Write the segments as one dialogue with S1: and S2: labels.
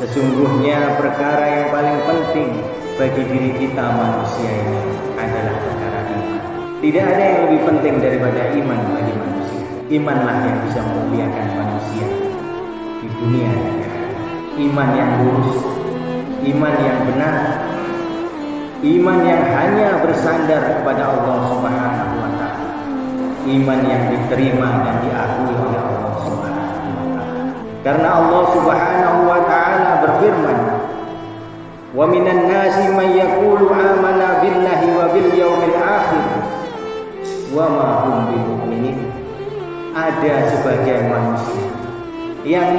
S1: Sesungguhnya perkara yang paling penting bagi diri kita manusia ini adalah perkara iman. Tidak ada yang lebih penting daripada iman bagi manusia. Imanlah yang bisa memuliakan manusia di dunia dan di akhirat. Iman yang lurus, iman yang benar, iman yang hanya bersandar kepada Allah Subhanahu wa Ta'ala, iman yang diterima dan diakui oleh Allah Subhanahu wa Ta'ala. Karena Allah Subhanahu wa Ta'ala berfirman, "Wa minan nasi may yaqulu amanna billahi wa bil yaumil akhir wa ma hum bimu'minin." Ada sebagian manusia yang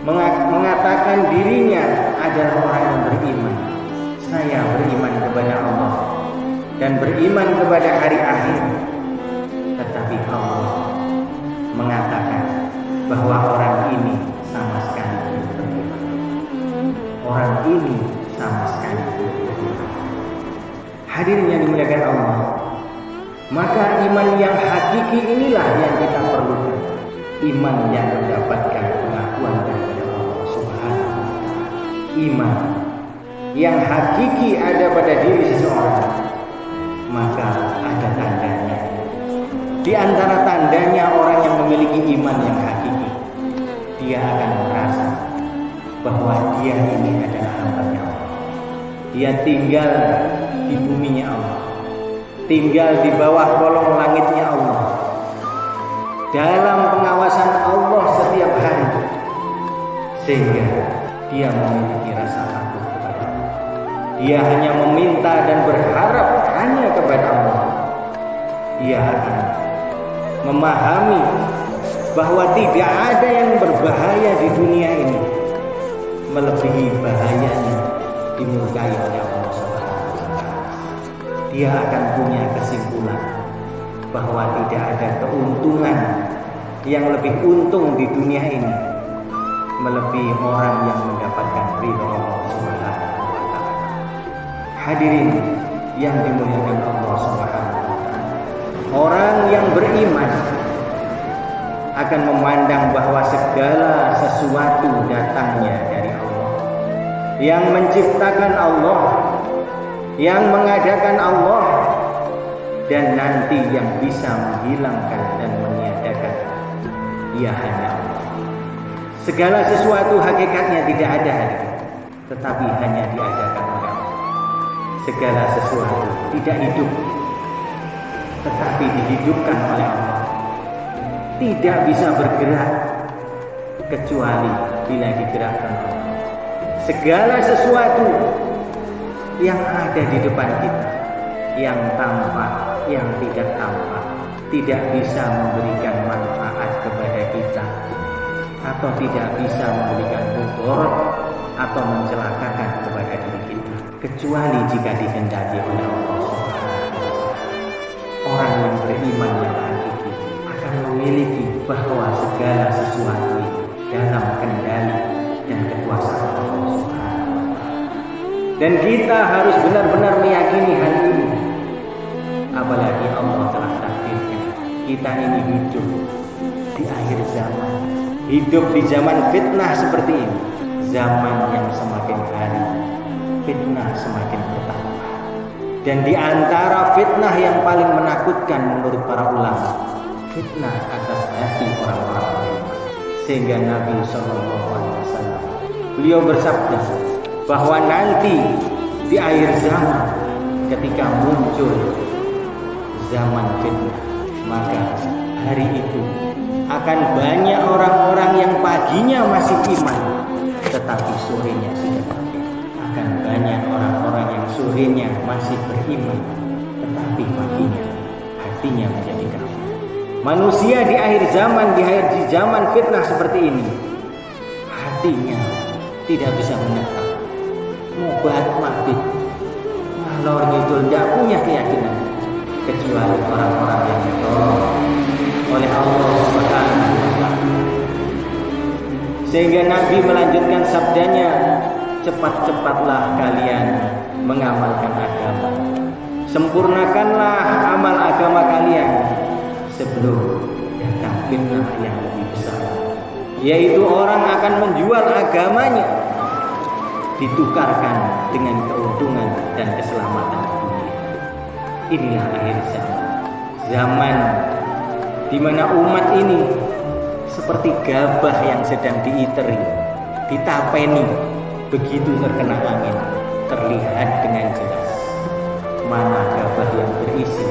S1: mengatakan dirinya adalah orang yang beriman. Saya beriman kepada Allah dan beriman kepada hari akhir. Tetapi Allah mengatakan bahwa orang ini sama sekali belum beriman. Orang ini sama sekali belum beriman. Hadirin yang dimuliakan Allah, maka iman yang hakiki inilah yang kita perlukan. Iman yang mendapatkan pengakuan daripada Allah Subhanahu wa Ta'ala. Iman yang hakiki ada pada diri seseorang, maka ada tandanya. Di antara tandanya orang yang memiliki iman yang hakiki, dia akan merasa bahwa dia ini adalah hamba-Nya Allah. Dia tinggal di buminya Allah, tinggal di bawah kolong langitnya Allah, dalam pengawasan Allah setiap hari, sehingga dia memiliki rasa takut kepada Allah. Dia hanya meminta dan berharap hanya kepada Allah. Dia akan memahami bahwa tidak ada yang berbahaya di dunia ini melebihi bahayanya dimurkai oleh Allah Subhanahu wa Ta'ala. Dia akan punya kesimpulan bahwa tidak ada keuntungan yang lebih untung di dunia ini melebihi orang yang mendapatkan ridha Allah Subhanahu wa Ta'ala. Hadirin yang dimuliakan Allah Subhanahu wa Ta'ala, orang yang beriman akan memandang bahwa segala sesuatu datangnya dari Allah, yang menciptakan Allah, yang mengadakan Allah, dan nanti yang bisa menghilangkan dan meniadakan dia hanya Allah. Segala sesuatu hakikatnya tidak ada, tetapi hanya diadakan oleh Allah. Segala sesuatu tidak hidup, tetapi dihidupkan oleh Allah. Tidak bisa bergerak kecuali bila digerakkan oleh Allah. Segala sesuatu yang ada di depan kita, yang tampak, yang tidak tampak, tidak bisa memberikan manfaat kepada kita, atau tidak bisa memberikan mudarat atau mencelakakan kepada diri kita, kecuali jika dikehendaki oleh Allah Subhanahu wa Ta'ala. Orang yang beriman yang hakiki akan memiliki bahwa segala sesuatu dalam kendali dan kekuasaan Allah Subhanahu wa Ta'ala. Dan kita harus benar-benar meyakini hal ini. Apalagi Allah telah takdirkan kita ini hidup di akhir zaman, hidup di zaman fitnah seperti ini, zaman yang semakin hari fitnah semakin bertambah. Dan di antara fitnah yang paling menakutkan menurut para ulama, fitnah atas hati orang-orang beriman. Sehingga Nabi SAW beliau bersabda bahwa nanti di akhir zaman ketika muncul zaman fitnah, maka hari itu akan banyak orang-orang yang paginya masih iman tetapi sorenya sudah kafir. Akan banyak orang-orang yang sorenya masih beriman tetapi paginya hatinya menjadi kafir. Manusia di akhir zaman, di zaman fitnah seperti ini, hatinya tidak bisa menetap, mubat mabit, ngalor ngidul, tidak punya keyakinan, kecuali orang-orang yang ditolong oleh Allah Subhanahu wa Ta'ala. Sehingga Nabi melanjutkan sabdanya, cepat-cepatlah kalian mengamalkan agama, sempurnakanlah amal agama kalian sebelum datang fitnah yang lebih besar, yaitu orang akan menjual agamanya ditukarkan dengan keuntungan dan keselamatan dunia. Inilah akhir zaman. Zaman di mana umat ini seperti gabah yang sedang diiteri, ditapeni, begitu terkena angin, terlihat dengan jelas mana gabah yang berisi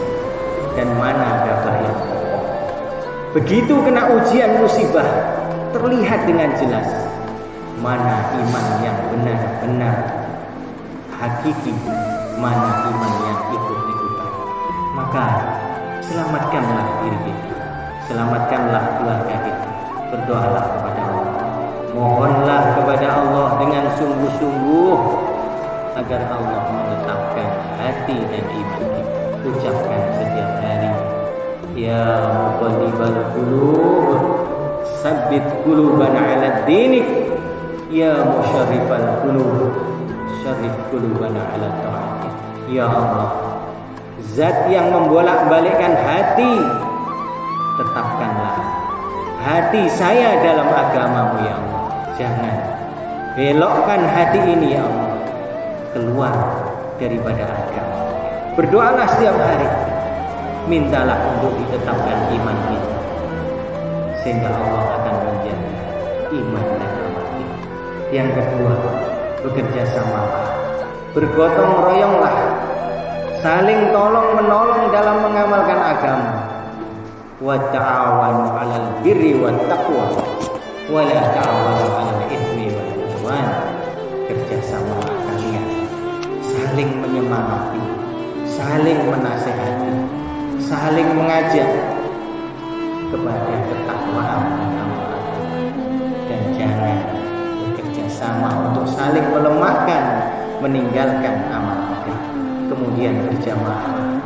S1: dan mana gabah yang kokoh. Begitu kena ujian musibah, terlihat dengan jelas mana iman yang benar-benar hakiki, mana iman yang ikut-ikutan. Maka selamatkanlah diri kita, selamatkanlah keluarga kita. Berdoalah kepada Allah, mohonlah kepada Allah dengan sungguh-sungguh agar Allah menetapkan hati dan iman kita. Ucapkan setiap hari, ya muqallibal qulub, sabbit qulubana ala dinik, ya musyarrifal qulub, syarrif qulubana ala ta'atik. Ya Allah, Zat yang membolak-balikkan hati, tetapkanlah hati saya dalam agamamu ya Allah. Jangan belokkan hati ini ya Allah keluar daripada agama. Berdoalah setiap hari, mintalah untuk ditetapkan iman kita, sehingga Allah akan menjaga iman dan amal kita. Yang kedua, bekerja sama, bergotong royonglah, saling tolong menolong dalam mengamalkan agama. Wa ta'awanu 'alal birri wat taqwa wa la ta'awanu 'alal itsmi wal 'udwan. Kerjasama kalian, saling menyemangati, saling menasihati, saling mengajak kepada ketakwaan dan amal agama. Dan jangan bekerja sama untuk saling melemahkan, meninggalkan amal agama. Kemudian berjamaah,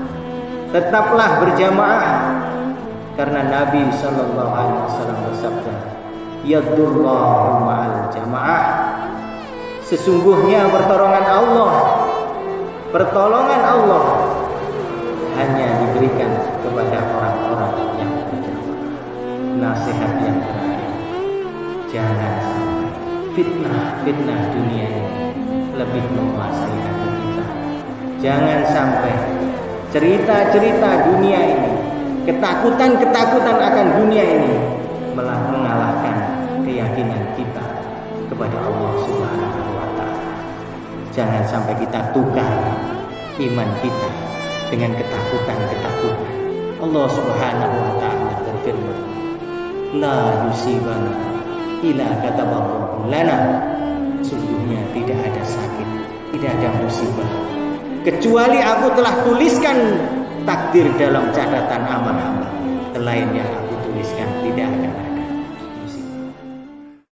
S1: tetaplah berjamaah, karena Nabi Shallallahu Alaihi Wasallam bersabda, yadullahu ma'al jamaah, sesungguhnya pertolongan Allah hanya diberikan kepada orang-orang yang berjamaah. Nasihat yang terakhir, jangan sampai fitnah dunia ini lebih menguasai hati kita. Jangan sampai cerita-cerita dunia ini, ketakutan akan dunia ini malah mengalahkan keyakinan kita kepada Allah Subhanahu wa Ta'ala. Jangan sampai kita tukar iman kita dengan ketakutan. Allah Subhanahu wa Ta'ala berfirman, la yusibana ila kataballahu lana. Sungguhnya tidak ada sakit, tidak ada musibah, kecuali aku telah tuliskan takdir dalam catatan amal hamba. Selain yang